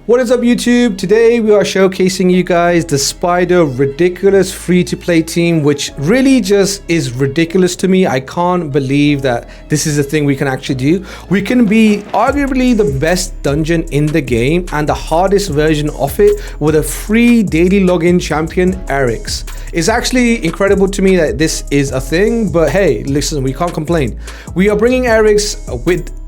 What is up YouTube? Today we are showcasing you guys the Spider ridiculous free-to-play team, which really just is ridiculous to me. I can't believe that this is a thing we can actually do. We can be arguably the best dungeon in the game and the hardest version of it with a free daily login champion, Arix. It's actually incredible to me that this is a thing, but hey, listen, we can't complain. We are bringing Arix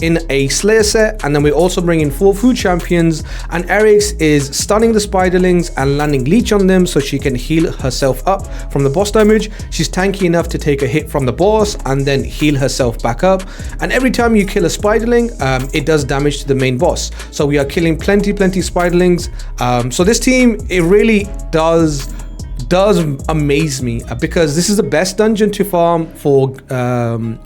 in a Slayer set, and then we're also bringing 4 food champions, and Arix is stunning the spiderlings and landing leech on them so she can heal herself up from the boss damage. She's tanky enough to take a hit from the boss and then heal herself back up, and every time you kill a spiderling, it does damage to the main boss. So we are killing plenty spiderlings. So this team, it really does amaze me because this is the best dungeon to farm for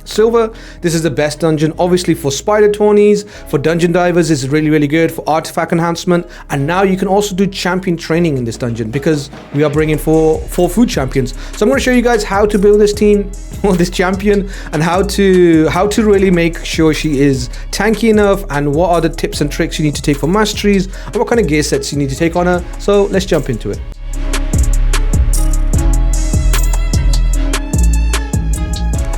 silver. This is the best dungeon obviously for spider tawnies, for dungeon divers is really good, for artifact enhancement, and now you can also do champion training in this dungeon because we are bringing four food champions. So I'm going to show you guys how to build this team or this champion, and how to really make sure she is tanky enough, and what are the tips and tricks you need to take for masteries, and what kind of gear sets you need to take on her. So let's jump into it.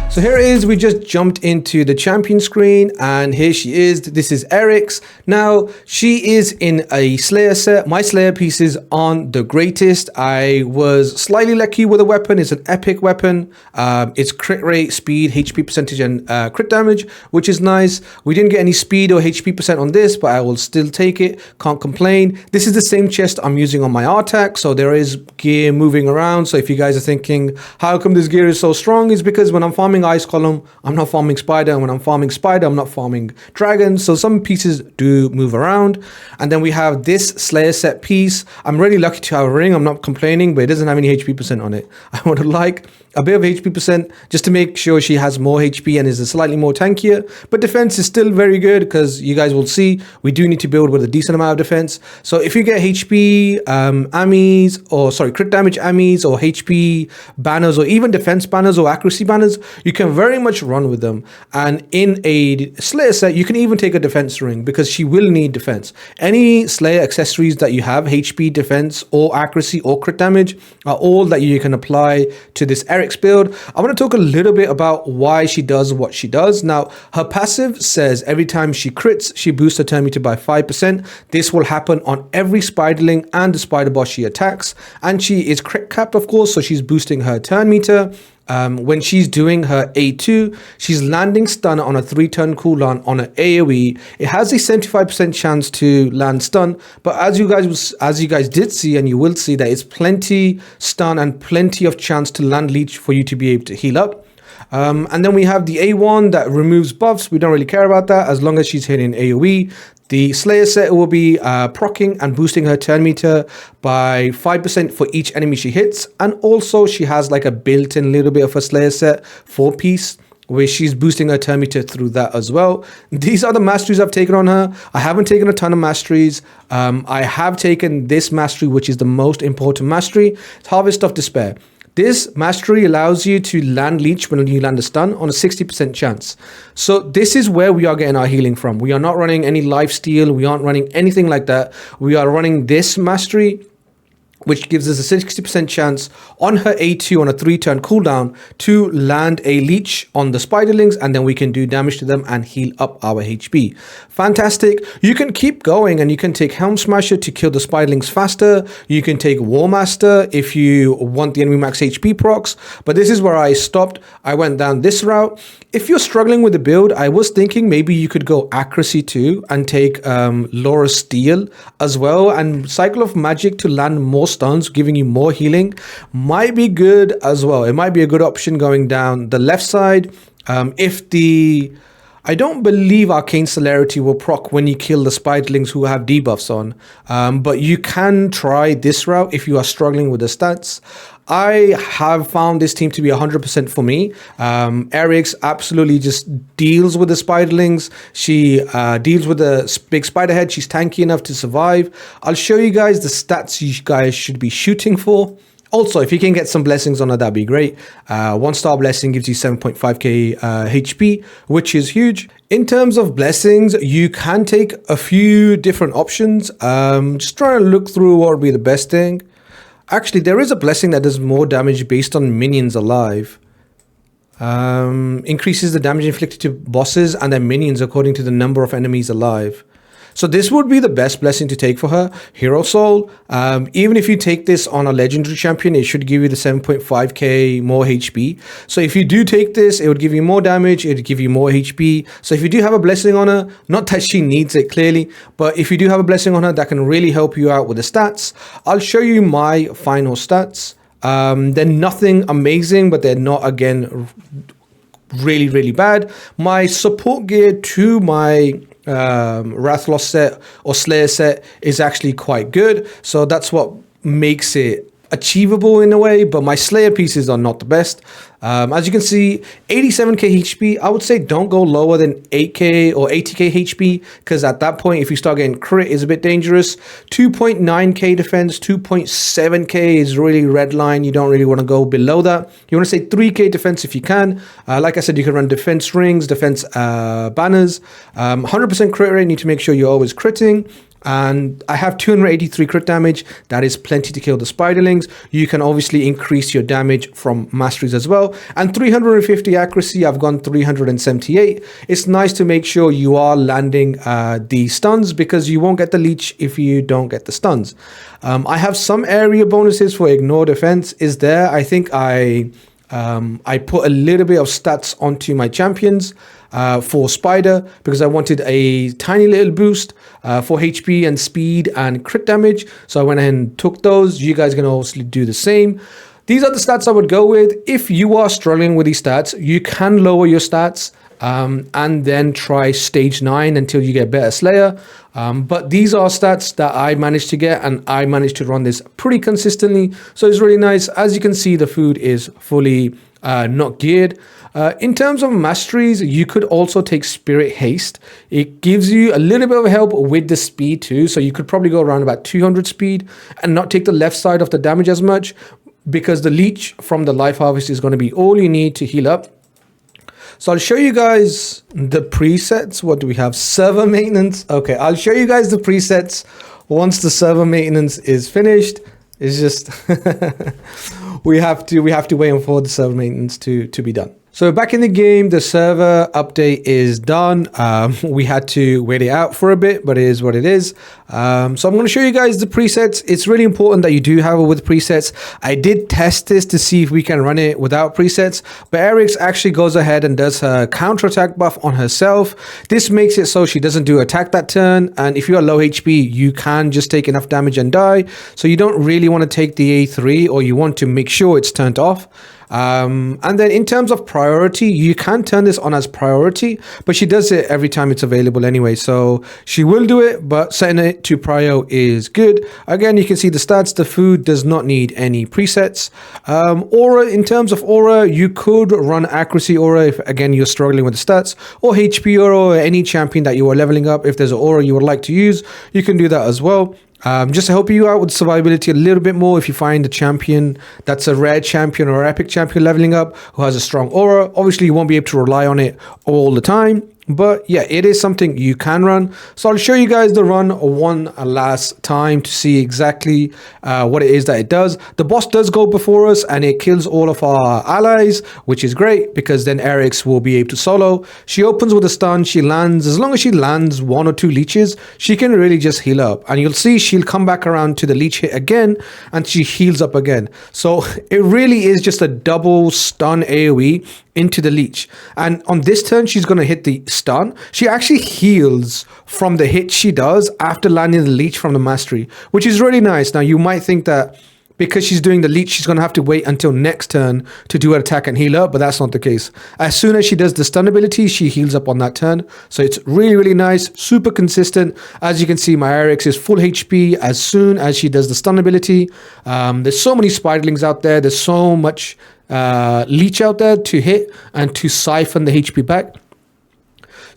So here it is, we just jumped into the champion screen, and here she is. This is Arix. Now, she is in a Slayer set. My Slayer pieces aren't the greatest. I was slightly lucky with a weapon. It's an epic weapon. It's crit rate, speed, HP percentage, and crit damage, which is nice. We didn't get any speed or HP percent on this, but I will still take it. Can't complain. This is the same chest I'm using on my Artax, so there is gear moving around. So if you guys are thinking, how come this gear is so strong? It's because when I'm farming ice column, I'm not farming spider, and when I'm farming spider, I'm not farming dragon, so some pieces do move around. And then we have this Slayer set piece. I'm really lucky to have a ring. I'm not complaining, but it doesn't have any HP percent on it. I would like a bit of HP percent just to make sure she has more HP and is a slightly more tankier, but defense is still very good because you guys will see we do need to build with a decent amount of defense. So if you get HP ammies, or sorry, crit damage ammies, or HP banners, or even defense banners or accuracy banners, you can very much run with them. And in a Slayer set, you can even take a defense ring because she will need defense. Any Slayer accessories that you have, HP, defense, or accuracy, or crit damage, are all that you can apply to this Arix build. I want to talk a little bit about why she does what she does. Now, her passive says every time she crits, she boosts her turn meter by 5%. This will happen on every spiderling and the spider boss she attacks, and she is crit capped, of course, so she's boosting her turn meter. When she's doing her A2, she's landing stun on a 3-turn cooldown on an AoE. It has a 75% chance to land stun, but as you guys did see, and you will see, that it's plenty stun and plenty of chance to land leech for you to be able to heal up. And then we have the A1 that removes buffs. We don't really care about that as long as she's hitting AoE. The Slayer set will be proccing and boosting her turn meter by 5% for each enemy she hits. And also she has like a built-in little bit of a Slayer set 4-piece, where she's boosting her turn meter through that as well. These are the masteries I've taken on her. I haven't taken a ton of masteries. I have taken this mastery, which is the most important mastery. It's Harvest of Despair. This mastery allows you to land leech when you land a stun on a 60% chance. So this is where we are getting our healing from. We are not running any lifesteal. We aren't running anything like that. We are running this mastery, which gives us a 60% chance on her A2 on a 3-turn cooldown to land a leech on the spiderlings, and then we can do damage to them and heal up our HP. Fantastic. You can keep going, and you can take Helm Smasher to kill the spiderlings faster. You can take War Master if you want the enemy max HP procs, but this is where I stopped. I went down this route. If you're struggling with the build, I was thinking maybe you could go accuracy too and take Laura Steel as well, and Cycle of Magic to land more stuns, giving you more healing, might be good as well. It might be a good option going down the left side. I don't believe Arcane Celerity will proc when you kill the spiderlings who have debuffs on, but you can try this route if you are struggling with the stats. I have found this team to be 100% for me. Arix absolutely just deals with the spiderlings. She deals with the big spider head. She's tanky enough to survive. I'll show you guys the stats you guys should be shooting for. Also, if you can get some blessings on it, that'd be great. 1-star blessing gives you 7.5k HP, which is huge. In terms of blessings, you can take a few different options. Just trying to look through what would be the best thing. Actually, there is a blessing that does more damage based on minions alive. Increases the damage inflicted to bosses and their minions according to the number of enemies alive. So this would be the best blessing to take for her. Hero Soul, even if you take this on a legendary champion, it should give you the 7.5k more HP. So if you do take this, it would give you more damage, it would give you more HP. So if you do have a blessing on her, not that she needs it clearly, but if you do have a blessing on her, that can really help you out with the stats. I'll show you my final stats. They're nothing amazing, but they're not, again, really bad. My support gear to my Rathlos set or Slayer set is actually quite good, so that's what makes it achievable in a way, but my Slayer pieces are not the best. As you can see, 87k HP. I would say don't go lower than 8k or 80k HP, because at that point, if you start getting crit, is a bit dangerous. 2.9k defense, 2.7k is really red line. You don't really want to go below that. You want to say 3k defense if you can. Like I said, you can run defense rings, defense banners. 100% crit rate, need to make sure you're always critting. And I have 283 crit damage. That is plenty to kill the spiderlings. You can obviously increase your damage from masteries as well. And 350 accuracy, I've gone 378. It's nice to make sure you are landing the stuns, because you won't get the leech if you don't get the stuns. I have some area bonuses for ignore defense is there. I think I put a little bit of stats onto my champions for Spider, because I wanted a tiny little boost for HP and speed and crit damage. So I went ahead and took those. You guys can obviously do the same. These are the stats I would go with. If you are struggling with these stats, you can lower your stats and then try stage 9 until you get better Slayer. But these are stats that I managed to get, and I managed to run this pretty consistently. So it's really nice. As you can see, the food is fully not geared. In terms of masteries, you could also take Spirit Haste. It gives you a little bit of help with the speed too. So you could probably go around about 200 speed and not take the left side of the damage as much, because the leech from the Life Harvest is going to be all you need to heal up. So I'll show you guys the presets. What do we have? Server maintenance. Okay, I'll show you guys the presets once the server maintenance is finished. It's just we have to wait for the server maintenance to be done. So back in the game, the server update is done. We had to wait it out for a bit, but it is what it is. So I'm going to show you guys the presets. It's really important that you do have it with presets. I did test this to see if we can run it without presets, but Arix actually goes ahead and does her counterattack buff on herself. This makes it so she doesn't do attack that turn, and if you are low HP, you can just take enough damage and die. So you don't really want to take the A3, or you want to make sure it's turned off. And then in terms of priority, you can turn this on as priority, but she does it every time it's available anyway, so she will do it, but setting it to prio is good. Again, you can see the stats. The food does not need any presets. Aura, in terms of aura, you could run accuracy aura if, again, you're struggling with the stats, or HP aura, or any champion that you are leveling up. If there's an aura you would like to use, you can do that as well. Just to help you out with survivability a little bit more, if you find a champion that's a rare champion or epic champion leveling up who has a strong aura, obviously you won't be able to rely on it all the time. But yeah, it is something you can run. So I'll show you guys the run one last time to see exactly what it is that it does. The boss does go before us and it kills all of our allies, which is great because then Arix will be able to solo. She opens with a stun, she lands. As long as she lands 1 or 2 leeches, she can really just heal up. And you'll see she'll come back around to the leech hit again and she heals up again. So it really is just a double stun AoE into the leech. And on this turn, she's going to hit the stun. She actually heals from the hit she does after landing the leech from the mastery, which is really nice. Now, you might think that because she's doing the leech, she's going to have to wait until next turn to do an attack and heal up, but that's not the case. As soon as she does the stun ability, she heals up on that turn. So it's really, really nice, super consistent. As you can see, my Arix is full HP as soon as she does the stun ability. There's so many spiderlings out there. There's so much leech out there to hit and to siphon the HP back.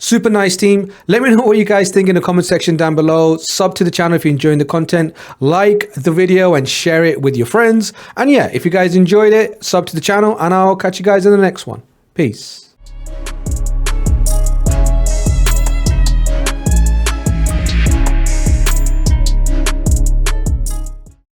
Super nice team. Let me know what you guys think in the comment section down below. Sub to the channel if you're enjoying the content. Like the video and share it with your friends. And yeah, if you guys enjoyed it, sub to the channel and I'll catch you guys in the next one. Peace.